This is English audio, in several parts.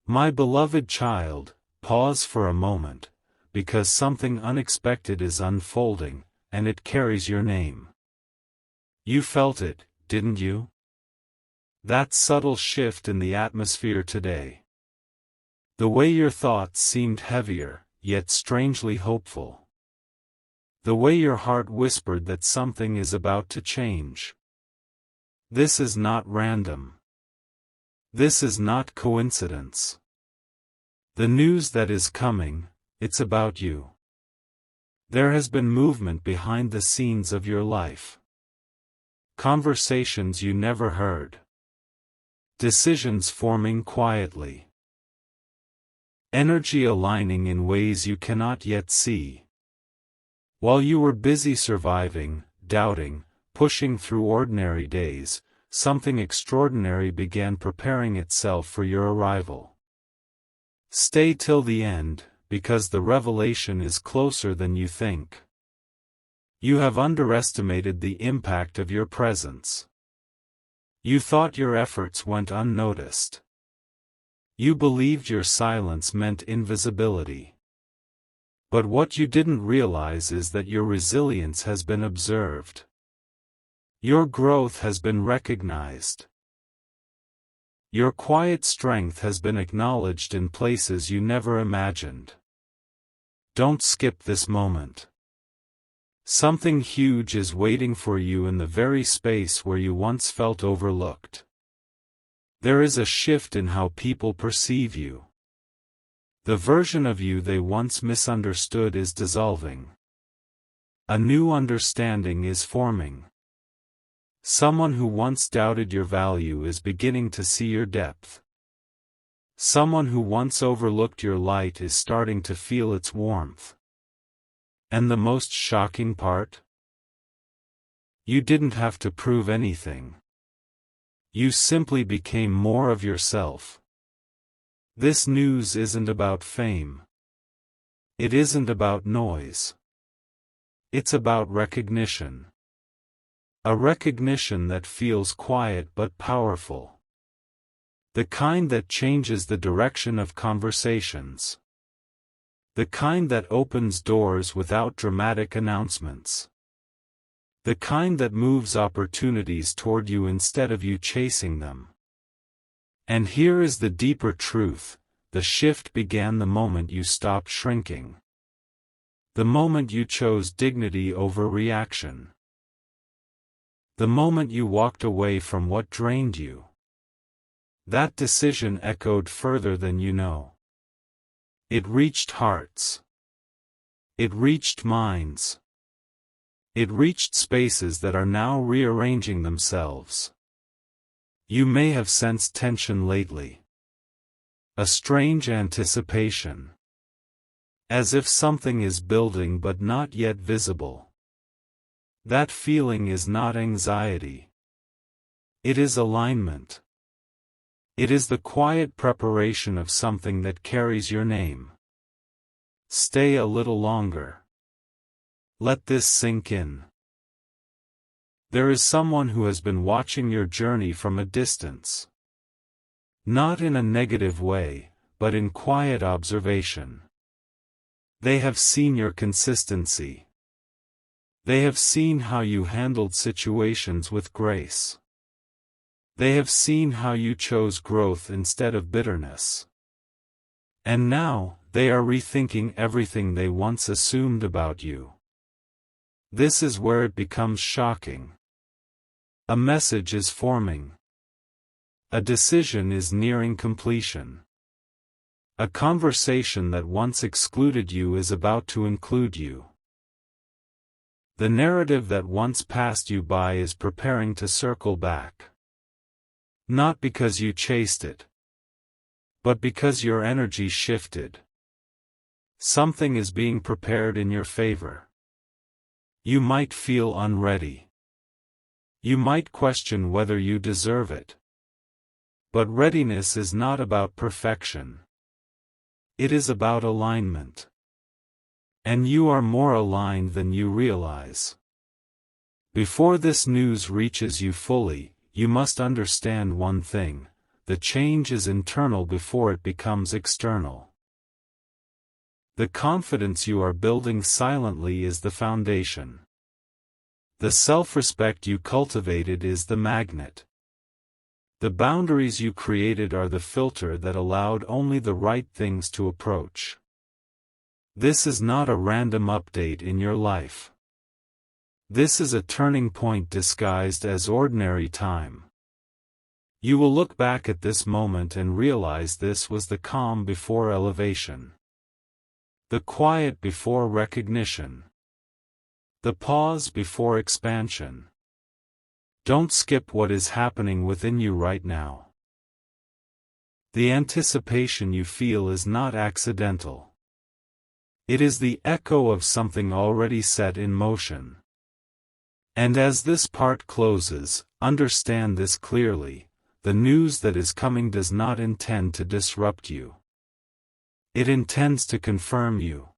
My beloved child, pause for a moment, because something unexpected is unfolding, and it carries your name. You felt it, didn't you? That subtle shift in the atmosphere today. The way your thoughts seemed heavier, yet strangely hopeful. The way your heart whispered that something is about to change. This is not random. This is not coincidence. The news that is coming, it's about you. There has been movement behind the scenes of your life. Conversations you never heard. Decisions forming quietly. Energy aligning in ways you cannot yet see. While you were busy surviving, doubting, pushing through ordinary days, something extraordinary began preparing itself for your arrival. Stay till the end, because the revelation is closer than you think. You have underestimated the impact of your presence. You thought your efforts went unnoticed. You believed your silence meant invisibility. But what you didn't realize is that your resilience has been observed. Your growth has been recognized. Your quiet strength has been acknowledged in places you never imagined. Don't skip this moment. Something huge is waiting for you in the very space where you once felt overlooked. There is a shift in how people perceive you. The version of you they once misunderstood is dissolving. A new understanding is forming. Someone who once doubted your value is beginning to see your depth. Someone who once overlooked your light is starting to feel its warmth. And the most shocking part? You didn't have to prove anything. You simply became more of yourself. This news isn't about fame. It isn't about noise. It's about recognition. A recognition that feels quiet but powerful. The kind that changes the direction of conversations. The kind that opens doors without dramatic announcements. The kind that moves opportunities toward you instead of you chasing them. And here is the deeper truth: the shift began the moment you stopped shrinking. The moment you chose dignity over reaction. The moment you walked away from what drained you. That decision echoed further than you know. It reached hearts. It reached minds. It reached spaces that are now rearranging themselves. You may have sensed tension lately. A strange anticipation. As if something is building but not yet visible. That feeling is not anxiety. It is alignment. It is the quiet preparation of something that carries your name. Stay a little longer. Let this sink in. There is someone who has been watching your journey from a distance. Not in a negative way, but in quiet observation. They have seen your consistency. They have seen how you handled situations with grace. They have seen how you chose growth instead of bitterness. And now, they are rethinking everything they once assumed about you. This is where it becomes shocking. A message is forming. A decision is nearing completion. A conversation that once excluded you is about to include you. The narrative that once passed you by is preparing to circle back. Not because you chased it, but because your energy shifted. Something is being prepared in your favor. You might feel unready. You might question whether you deserve it. But readiness is not about perfection. It is about alignment. And you are more aligned than you realize. Before this news reaches you fully, you must understand one thing: the change is internal before it becomes external. The confidence you are building silently is the foundation. The self-respect you cultivated is the magnet. The boundaries you created are the filter that allowed only the right things to approach. This is not a random update in your life. This is a turning point disguised as ordinary time. You will look back at this moment and realize this was the calm before elevation. The quiet before recognition. The pause before expansion. Don't skip what is happening within you right now. The anticipation you feel is not accidental. It is the echo of something already set in motion. And as this part closes, understand this clearly: the news that is coming does not intend to disrupt you. It intends to confirm you.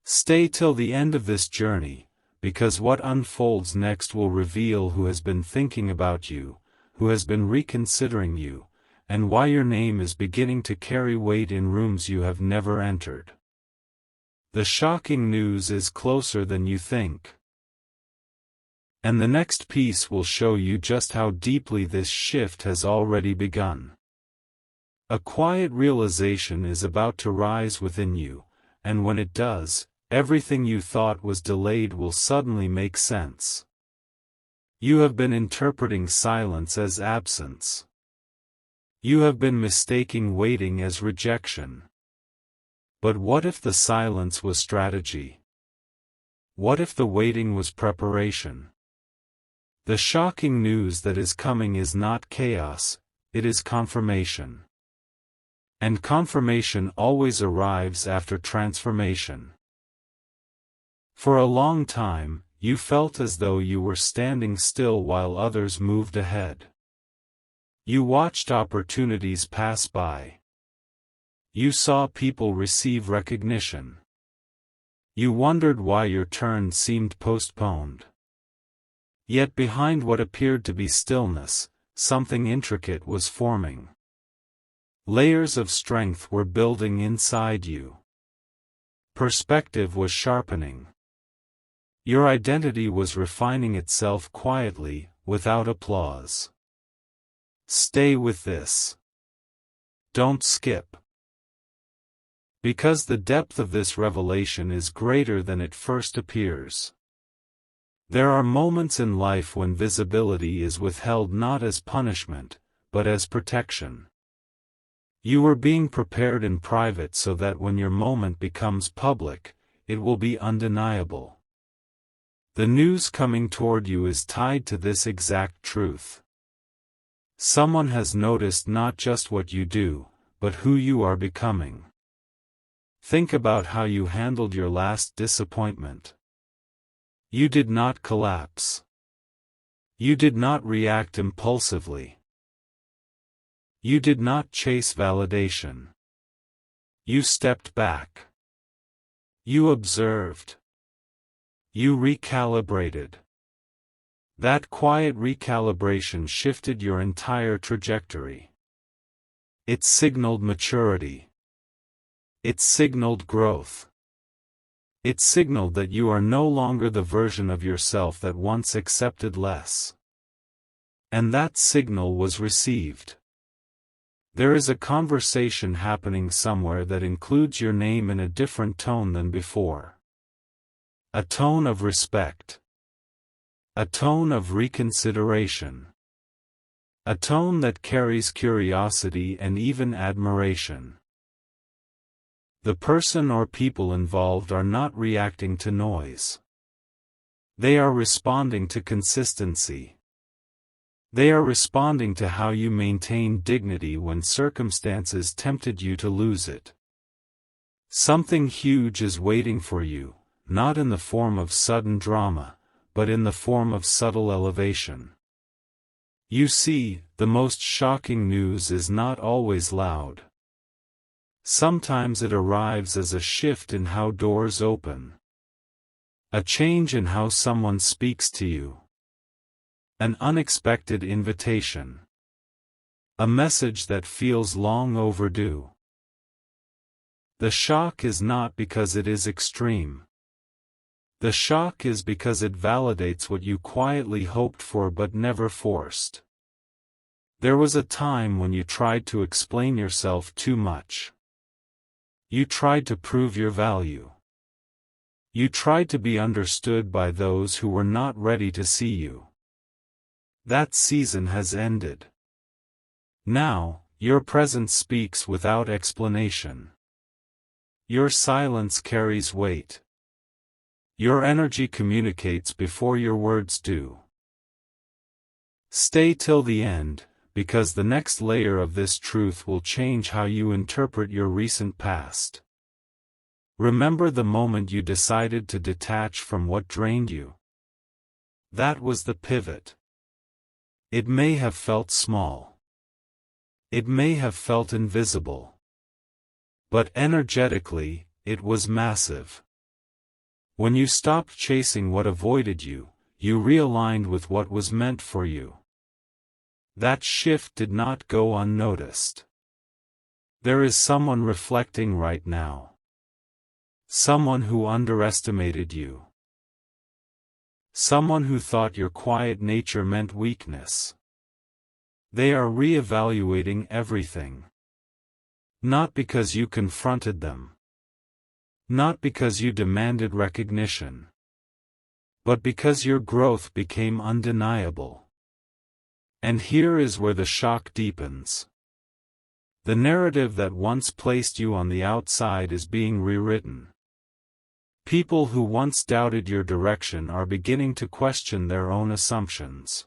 Stay till the end of this journey, because what unfolds next will reveal who has been thinking about you, who has been reconsidering you, and why your name is beginning to carry weight in rooms you have never entered. The shocking news is closer than you think. And the next piece will show you just how deeply this shift has already begun. A quiet realization is about to rise within you, and when it does, everything you thought was delayed will suddenly make sense. You have been interpreting silence as absence. You have been mistaking waiting as rejection. But what if the silence was strategy? What if the waiting was preparation? The shocking news that is coming is not chaos, it is confirmation. And confirmation always arrives after transformation. For a long time, you felt as though you were standing still while others moved ahead. You watched opportunities pass by. You saw people receive recognition. You wondered why your turn seemed postponed. Yet behind what appeared to be stillness, something intricate was forming. Layers of strength were building inside you. Perspective was sharpening. Your identity was refining itself quietly, without applause. Stay with this. Don't skip. Because the depth of this revelation is greater than it first appears. There are moments in life when visibility is withheld not as punishment, but as protection. You are being prepared in private so that when your moment becomes public, it will be undeniable. The news coming toward you is tied to this exact truth. Someone has noticed not just what you do, but who you are becoming. Think about how you handled your last disappointment. You did not collapse. You did not react impulsively. You did not chase validation. You stepped back. You observed. You recalibrated. That quiet recalibration shifted your entire trajectory. It signaled maturity. It signaled growth. It signaled that you are no longer the version of yourself that once accepted less. And that signal was received. There is a conversation happening somewhere that includes your name in a different tone than before. A tone of respect. A tone of reconsideration. A tone that carries curiosity and even admiration. The person or people involved are not reacting to noise. They are responding to consistency. They are responding to how you maintained dignity when circumstances tempted you to lose it. Something huge is waiting for you, not in the form of sudden drama, but in the form of subtle elevation. You see, the most shocking news is not always loud. Sometimes it arrives as a shift in how doors open. A change in how someone speaks to you. An unexpected invitation. A message that feels long overdue. The shock is not because it is extreme. The shock is because it validates what you quietly hoped for but never forced. There was a time when you tried to explain yourself too much. You tried to prove your value. You tried to be understood by those who were not ready to see you. That season has ended. Now, your presence speaks without explanation. Your silence carries weight. Your energy communicates before your words do. Stay till the end, because the next layer of this truth will change how you interpret your recent past. Remember the moment you decided to detach from what drained you. That was the pivot. It may have felt small. It may have felt invisible. But energetically, it was massive. When you stopped chasing what avoided you, you realigned with what was meant for you. That shift did not go unnoticed. There is someone reflecting right now. Someone who underestimated you. Someone who thought your quiet nature meant weakness. They are re-evaluating everything. Not because you confronted them. Not because you demanded recognition. But because your growth became undeniable. And here is where the shock deepens. The narrative that once placed you on the outside is being rewritten. People who once doubted your direction are beginning to question their own assumptions.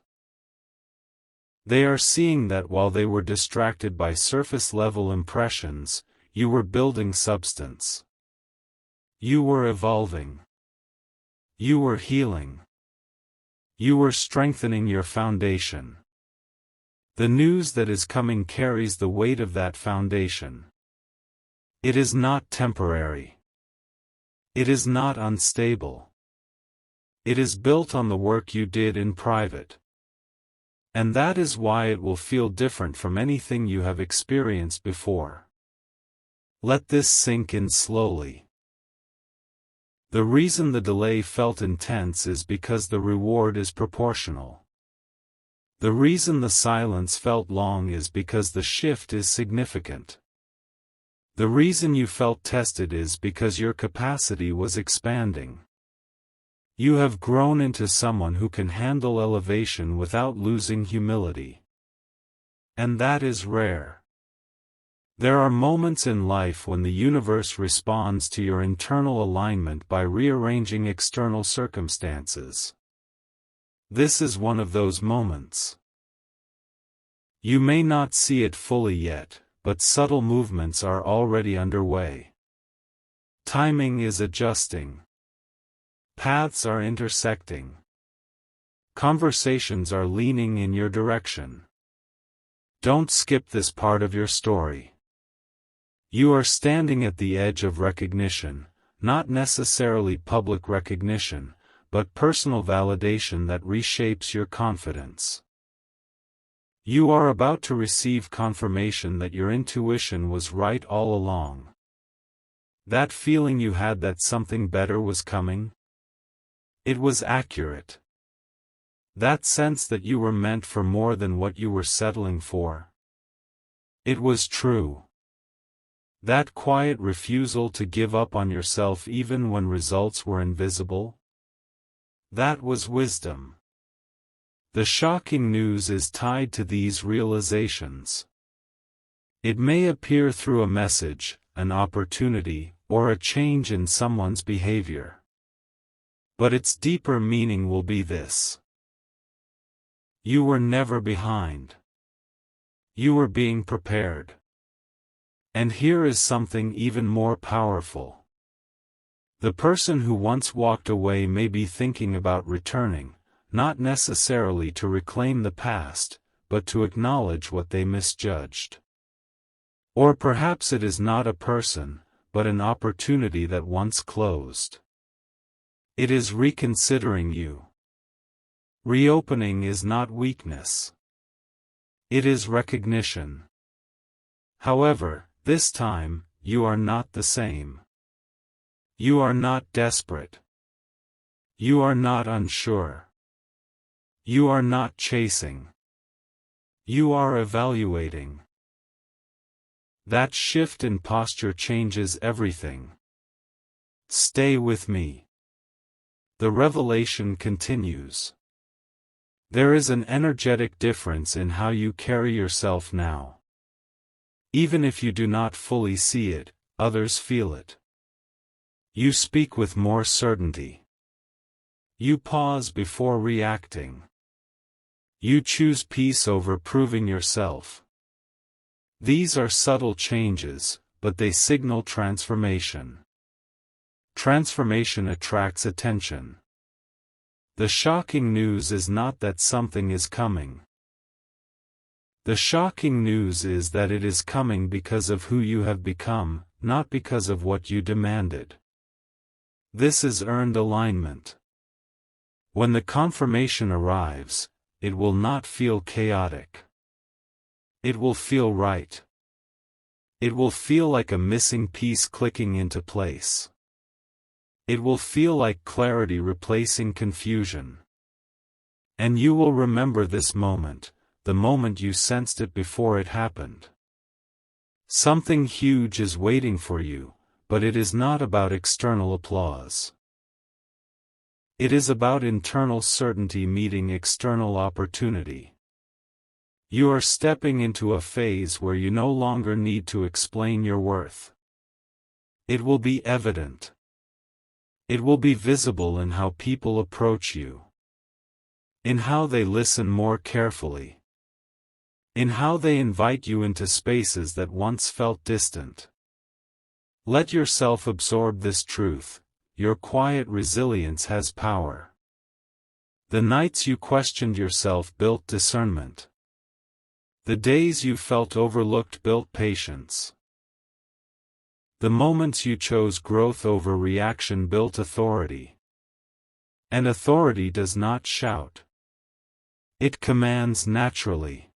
They are seeing that while they were distracted by surface-level impressions, you were building substance. You were evolving. You were healing. You were strengthening your foundation. The news that is coming carries the weight of that foundation. It is not temporary. It is not unstable. It is built on the work you did in private. And that is why it will feel different from anything you have experienced before. Let this sink in slowly. The reason the delay felt intense is because the reward is proportional. The reason the silence felt long is because the shift is significant. The reason you felt tested is because your capacity was expanding. You have grown into someone who can handle elevation without losing humility. And that is rare. There are moments in life when the universe responds to your internal alignment by rearranging external circumstances. This is one of those moments. You may not see it fully yet, but subtle movements are already underway. Timing is adjusting. Paths are intersecting. Conversations are leaning in your direction. Don't skip this part of your story. You are standing at the edge of recognition, not necessarily public recognition, but personal validation that reshapes your confidence. You are about to receive confirmation that your intuition was right all along. That feeling you had that something better was coming? It was accurate. That sense that you were meant for more than what you were settling for? It was true. That quiet refusal to give up on yourself even when results were invisible? That was wisdom. The shocking news is tied to these realizations. It may appear through a message, an opportunity, or a change in someone's behavior. But its deeper meaning will be this. You were never behind. You were being prepared. And here is something even more powerful. The person who once walked away may be thinking about returning, not necessarily to reclaim the past, but to acknowledge what they misjudged. Or perhaps it is not a person, but an opportunity that once closed. It is reconsidering you. Reopening is not weakness. It is recognition. However, this time, you are not the same. You are not desperate. You are not unsure. You are not chasing. You are evaluating. That shift in posture changes everything. Stay with me. The revelation continues. There is an energetic difference in how you carry yourself now. Even if you do not fully see it, others feel it. You speak with more certainty. You pause before reacting. You choose peace over proving yourself. These are subtle changes, but they signal transformation. Transformation attracts attention. The shocking news is not that something is coming. The shocking news is that it is coming because of who you have become, not because of what you demanded. This is earned alignment. When the confirmation arrives, it will not feel chaotic. It will feel right. It will feel like a missing piece clicking into place. It will feel like clarity replacing confusion. And you will remember this moment, the moment you sensed it before it happened. Something huge is waiting for you, but it is not about external applause. It is about internal certainty meeting external opportunity. You are stepping into a phase where you no longer need to explain your worth. It will be evident. It will be visible in how people approach you. In how they listen more carefully. In how they invite you into spaces that once felt distant. Let yourself absorb this truth. Your quiet resilience has power. The nights you questioned yourself built discernment. The days you felt overlooked built patience. The moments you chose growth over reaction built authority. And authority does not shout. It commands naturally.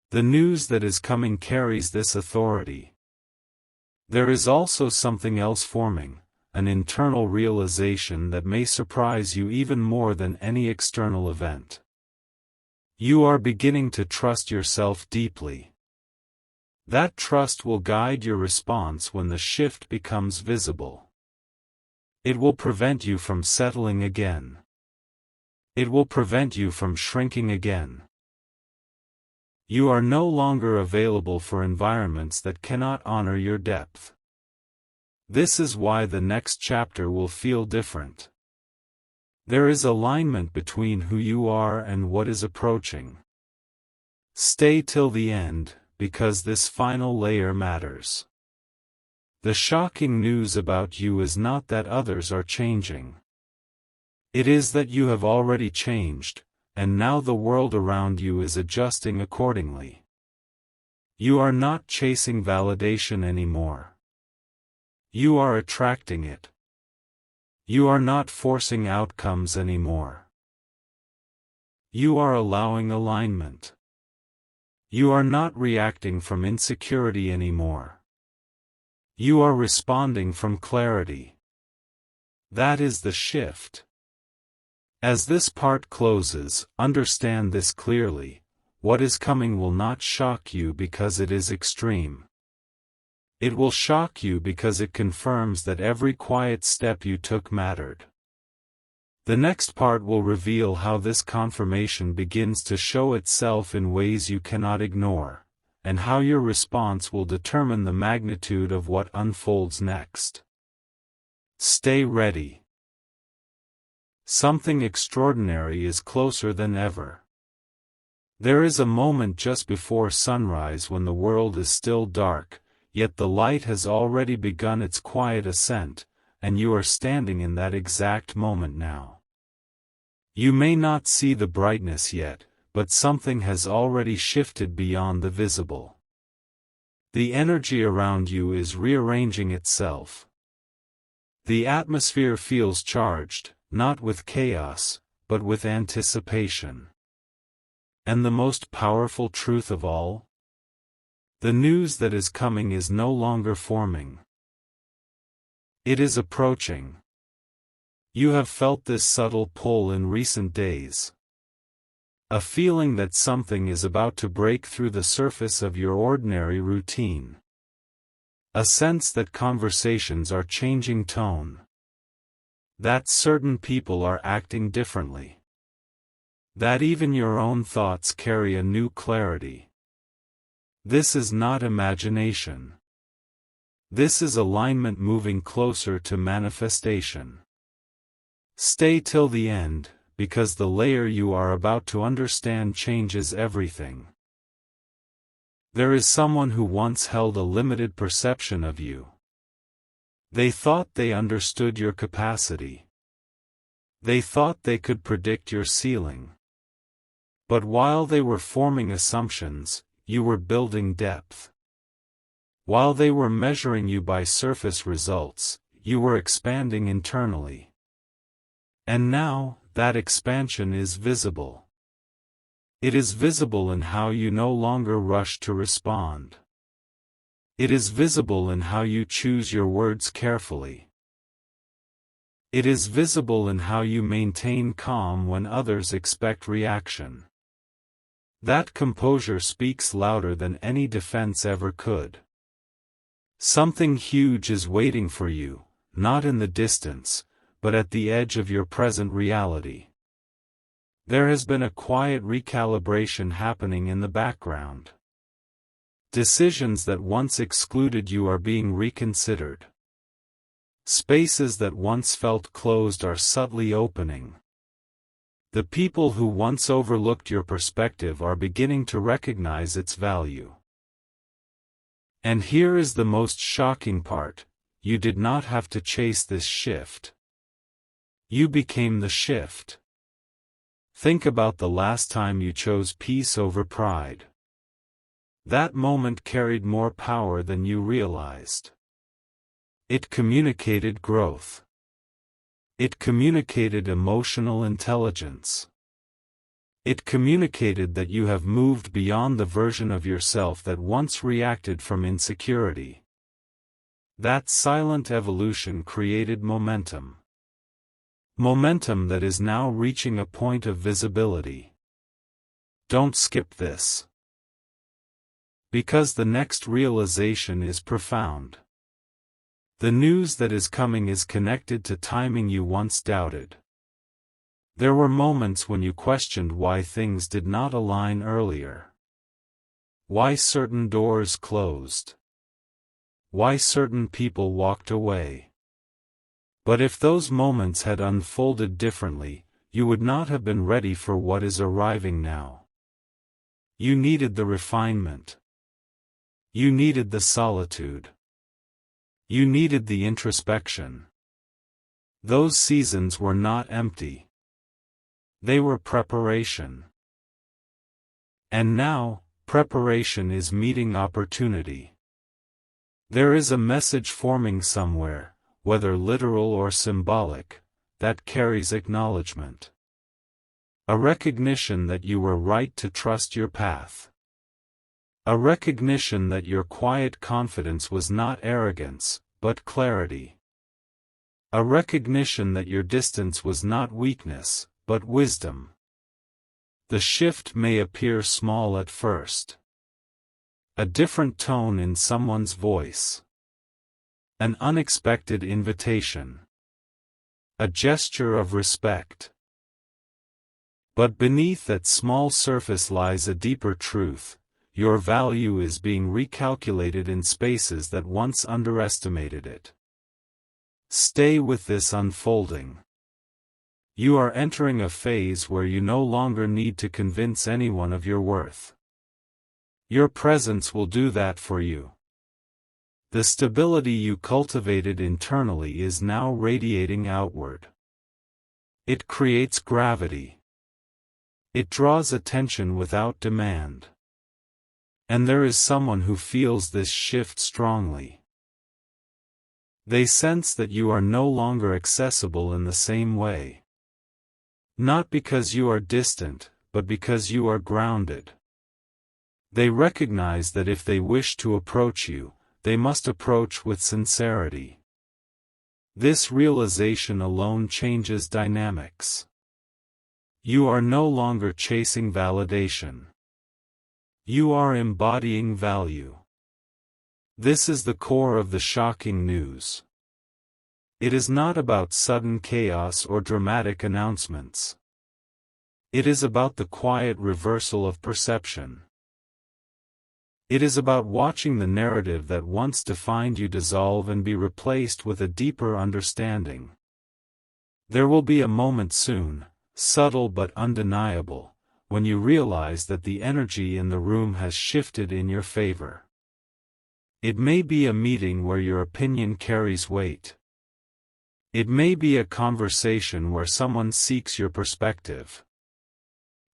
The news that is coming carries this authority. There is also something else forming, an internal realization that may surprise you even more than any external event. You are beginning to trust yourself deeply. That trust will guide your response when the shift becomes visible. It will prevent you from settling again. It will prevent you from shrinking again. You are no longer available for environments that cannot honor your depth. This is why the next chapter will feel different. There is alignment between who you are and what is approaching. Stay till the end, because this final layer matters. The shocking news about you is not that others are changing. It is that you have already changed, and now the world around you is adjusting accordingly. You are not chasing validation anymore. You are attracting it. You are not forcing outcomes anymore. You are allowing alignment. You are not reacting from insecurity anymore. You are responding from clarity. That is the shift. As this part closes, understand this clearly: what is coming will not shock you because it is extreme. It will shock you because it confirms that every quiet step you took mattered. The next part will reveal how this confirmation begins to show itself in ways you cannot ignore, and how your response will determine the magnitude of what unfolds next. Stay ready. Something extraordinary is closer than ever. There is a moment just before sunrise when the world is still dark, yet the light has already begun its quiet ascent, and you are standing in that exact moment now. You may not see the brightness yet, but something has already shifted beyond the visible. The energy around you is rearranging itself. The atmosphere feels charged, not with chaos, but with anticipation. And the most powerful truth of all? The news that is coming is no longer forming. It is approaching. You have felt this subtle pull in recent days. A feeling that something is about to break through the surface of your ordinary routine. A sense that conversations are changing tone. That certain people are acting differently. That even your own thoughts carry a new clarity. This is not imagination. This is alignment moving closer to manifestation. Stay till the end, because the layer you are about to understand changes everything. There is someone who once held a limited perception of you. They thought they understood your capacity. They thought they could predict your ceiling. But while they were forming assumptions, you were building depth. While they were measuring you by surface results, you were expanding internally. And now, that expansion is visible. It is visible in how you no longer rush to respond. It is visible in how you choose your words carefully. It is visible in how you maintain calm when others expect reaction. That composure speaks louder than any defense ever could. Something huge is waiting for you, not in the distance, but at the edge of your present reality. There has been a quiet recalibration happening in the background. Decisions that once excluded you are being reconsidered. Spaces that once felt closed are subtly opening. The people who once overlooked your perspective are beginning to recognize its value. And here is the most shocking part: you did not have to chase this shift. You became the shift. Think about the last time you chose peace over pride. That moment carried more power than you realized. It communicated growth. It communicated emotional intelligence. It communicated that you have moved beyond the version of yourself that once reacted from insecurity. That silent evolution created momentum. Momentum that is now reaching a point of visibility. Don't skip this. Because the next realization is profound. The news that is coming is connected to timing you once doubted. There were moments when you questioned why things did not align earlier. Why certain doors closed. Why certain people walked away. But if those moments had unfolded differently, you would not have been ready for what is arriving now. You needed the refinement. You needed the solitude. You needed the introspection. Those seasons were not empty. They were preparation. And now, preparation is meeting opportunity. There is a message forming somewhere, whether literal or symbolic, that carries acknowledgement. A recognition that you were right to trust your path. A recognition that your quiet confidence was not arrogance, but clarity. A recognition that your distance was not weakness, but wisdom. The shift may appear small at first. A different tone in someone's voice. An unexpected invitation. A gesture of respect. But beneath that small surface lies a deeper truth: your value is being recalculated in spaces that once underestimated it. Stay with this unfolding. You are entering a phase where you no longer need to convince anyone of your worth. Your presence will do that for you. The stability you cultivated internally is now radiating outward. It creates gravity. It draws attention without demand. And there is someone who feels this shift strongly. They sense that you are no longer accessible in the same way. Not because you are distant, but because you are grounded. They recognize that if they wish to approach you, they must approach with sincerity. This realization alone changes dynamics. You are no longer chasing validation. You are embodying value. This is the core of the shocking news. It is not about sudden chaos or dramatic announcements. It is about the quiet reversal of perception. It is about watching the narrative that once defined you dissolve and be replaced with a deeper understanding. There will be a moment soon, subtle but undeniable, when you realize that the energy in the room has shifted in your favor. It may be a meeting where your opinion carries weight. It may be a conversation where someone seeks your perspective.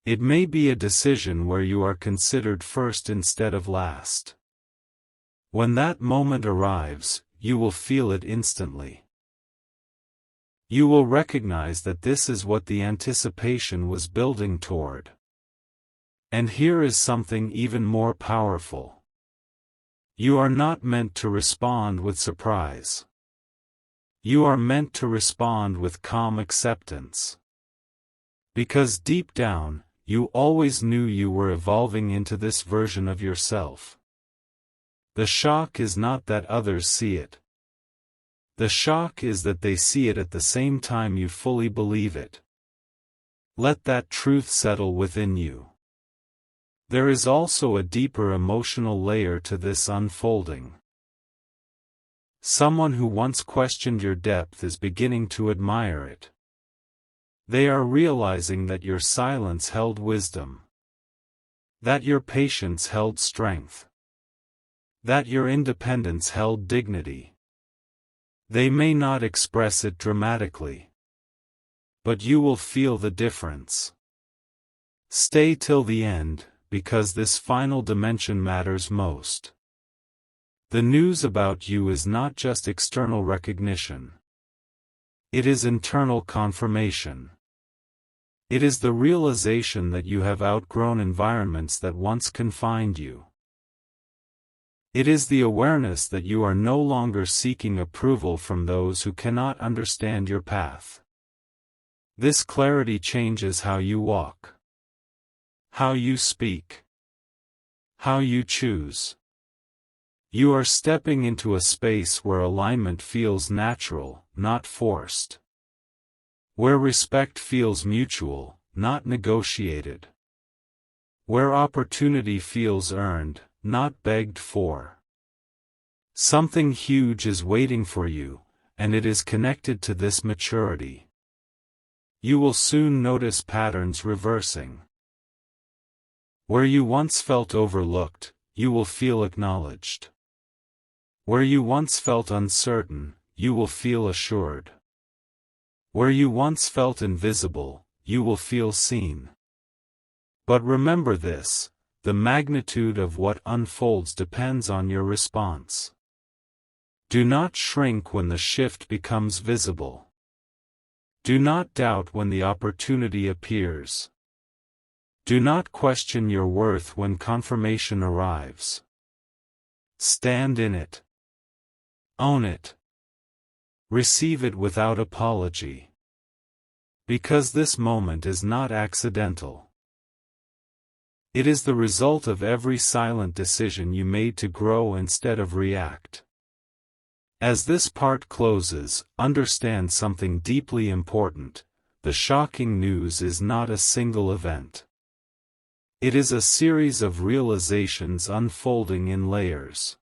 It may be a decision where you are considered first instead of last. When that moment arrives, you will feel it instantly. You will recognize that this is what the anticipation was building toward. And here is something even more powerful. You are not meant to respond with surprise. You are meant to respond with calm acceptance. Because deep down, you always knew you were evolving into this version of yourself. The shock is not that others see it. The shock is that they see it at the same time you fully believe it. Let that truth settle within you. There is also a deeper emotional layer to this unfolding. Someone who once questioned your depth is beginning to admire it. They are realizing that your silence held wisdom. That your patience held strength. That your independence held dignity. They may not express it dramatically. But you will feel the difference. Stay till the end, because this final dimension matters most. The news about you is not just external recognition. It is internal confirmation. It is the realization that you have outgrown environments that once confined you. It is the awareness that you are no longer seeking approval from those who cannot understand your path. This clarity changes how you walk, how you speak, how you choose. You are stepping into a space where alignment feels natural, not forced. Where respect feels mutual, not negotiated. Where opportunity feels earned, not begged for. Something huge is waiting for you, and it is connected to this maturity. You will soon notice patterns reversing. Where you once felt overlooked, you will feel acknowledged. Where you once felt uncertain, you will feel assured. Where you once felt invisible, you will feel seen. But remember this, the magnitude of what unfolds depends on your response. Do not shrink when the shift becomes visible. Do not doubt when the opportunity appears. Do not question your worth when confirmation arrives. Stand in it. Own it. Receive it without apology. Because this moment is not accidental. It is the result of every silent decision you made to grow instead of react. As this part closes, understand something deeply important: the shocking news is not a single event. It is a series of realizations unfolding in layers.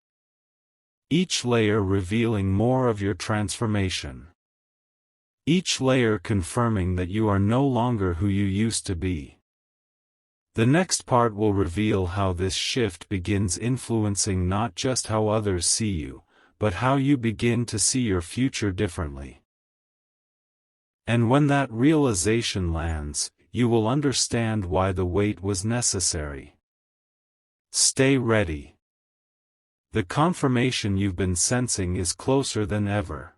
Each layer revealing more of your transformation. Each layer confirming that you are no longer who you used to be. The next part will reveal how this shift begins influencing not just how others see you, but how you begin to see your future differently. And when that realization lands, you will understand why the wait was necessary. Stay ready. The confirmation you've been sensing is closer than ever.